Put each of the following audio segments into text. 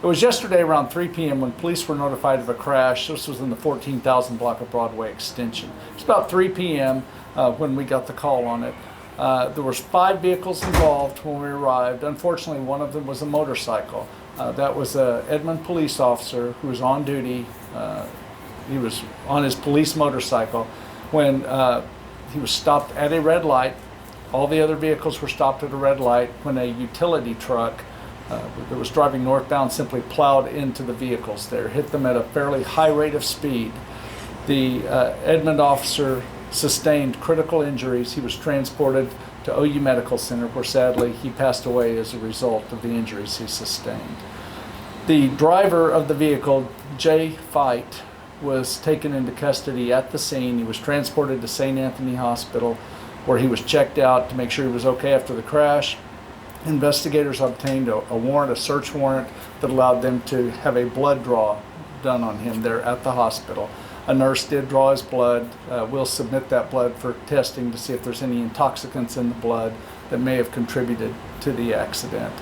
It was yesterday around 3 p.m. when police were notified of a crash. This was in the 14,000 block of Broadway Extension. It's about 3 p.m. When we got the call on it. There was 5 vehicles involved when we arrived. Unfortunately, one of them was a motorcycle. That was an Edmond police officer who was on duty. He was on his police motorcycle when he was stopped at a red light. All the other vehicles were stopped at a red light when a utility truck that was driving northbound simply plowed into the vehicles there, hit them at a fairly high rate of speed. The Edmond officer sustained critical injuries. He was transported to OU Medical Center, where sadly he passed away as a result of the injuries he sustained. The driver of the vehicle, Jay Fight, was taken into custody at the scene. He was transported to St. Anthony Hospital, where he was checked out to make sure he was okay after the crash. Investigators obtained a warrant, a search warrant, that allowed them to have a blood draw done on him there at the hospital. A nurse did draw his blood. We'll submit that blood for testing to see if there's any intoxicants in the blood that may have contributed to the accident.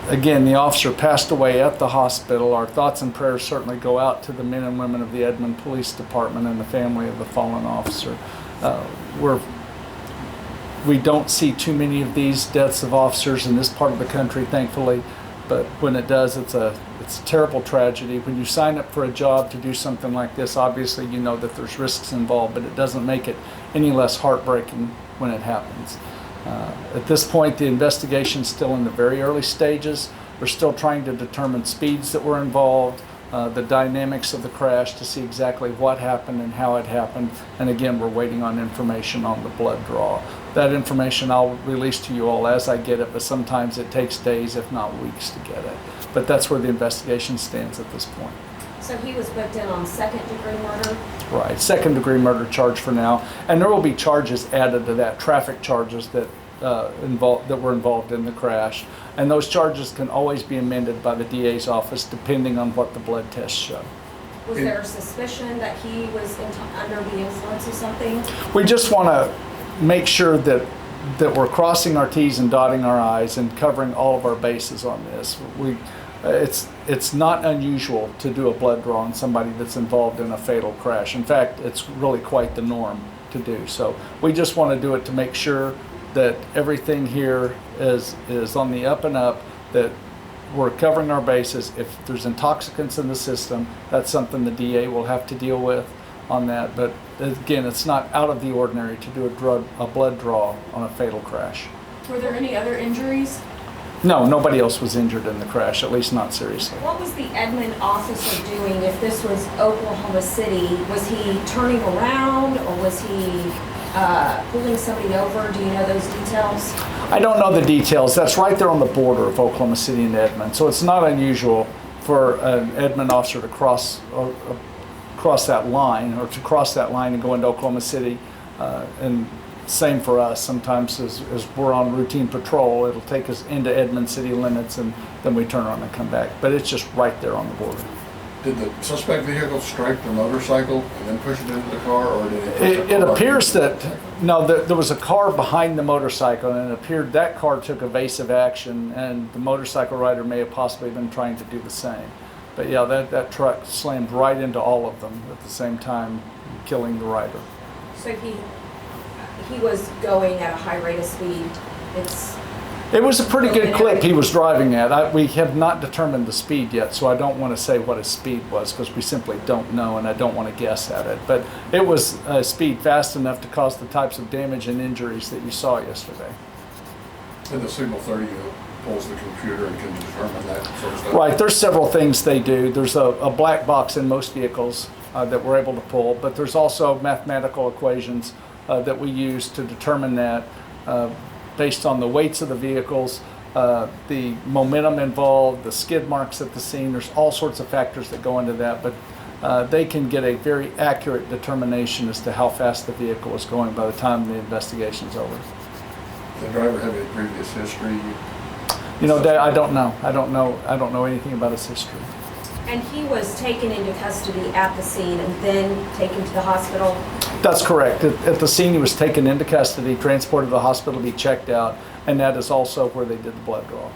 Again, the officer passed away at the hospital. Our thoughts and prayers certainly go out to the men and women of the Edmond Police Department and the family of the fallen officer. We don't see too many of these deaths of officers in this part of the country, thankfully, but when it does, it's a terrible tragedy. When you sign up for a job to do something like this, obviously you know that there's risks involved, but it doesn't make it any less heartbreaking when it happens. At this point, the investigation's still in the very early stages. We're still trying to determine speeds that were involved, the dynamics of the crash to see exactly what happened and how it happened. And again, we're waiting on information on the blood draw. That information I'll release to you all as I get it, but sometimes it takes days, if not weeks, to get it. But that's where the investigation stands at this point. So he was booked in on second-degree murder? Right, second-degree murder charge for now. And there will be charges added to that, traffic charges that were involved in the crash. And those charges can always be amended by the DA's office depending on what the blood tests show. Was there a suspicion that he was under the influence of something? We just want to make sure that we're crossing our T's and dotting our I's and covering all of our bases on this. It's not unusual to do a blood draw on somebody that's involved in a fatal crash. In fact, it's really quite the norm to do. So we just want to do it to make sure that everything here is on the up and up, that we're covering our bases. If there's intoxicants in the system, that's something the DA will have to deal with on that. But again, it's not out of the ordinary to do a blood draw on a fatal crash. Were there any other injuries? No, nobody else was injured in the crash, at least not seriously. What was the Edmond officer doing if this was Oklahoma City? Was he turning around or was he pulling somebody over? Do you know those details? I don't know the details. That's right there on the border of Oklahoma City and Edmond. So it's not unusual for an Edmond officer to cross that line, or to cross that line and go into Oklahoma City. And same for us. Sometimes as we're on routine patrol, it'll take us into Edmond city limits and then we turn around and come back. But it's just right there on the border. Did the suspect vehicle strike the motorcycle and then push it into the car, or did it appears that, no, there was a car behind the motorcycle, and it appeared that car took evasive action, and the motorcycle rider may have possibly been trying to do the same. But yeah, that truck slammed right into all of them at the same time, killing the rider. So he was going at a high rate of speed. It was a pretty good clip he was driving at. We have not determined the speed yet, so I don't want to say what his speed was because we simply don't know, and I don't want to guess at it. But it was a speed fast enough to cause the types of damage and injuries that you saw yesterday. And the Signal 30 pulls the computer and can determine that sort of stuff? Right, there's several things they do. There's a black box in most vehicles that we're able to pull, but there's also mathematical equations that we use to determine that based on the weights of the vehicles, the momentum involved, the skid marks at the scene. There's all sorts of factors that go into that, but they can get a very accurate determination as to how fast the vehicle is going by the time the investigation's over. The driver have a previous history? You know, I don't know. I don't know anything about his history. And he was taken into custody at the scene and then taken to the hospital? That's correct. At the scene, he was taken into custody, transported to the hospital to be checked out, and that is also where they did the blood draw.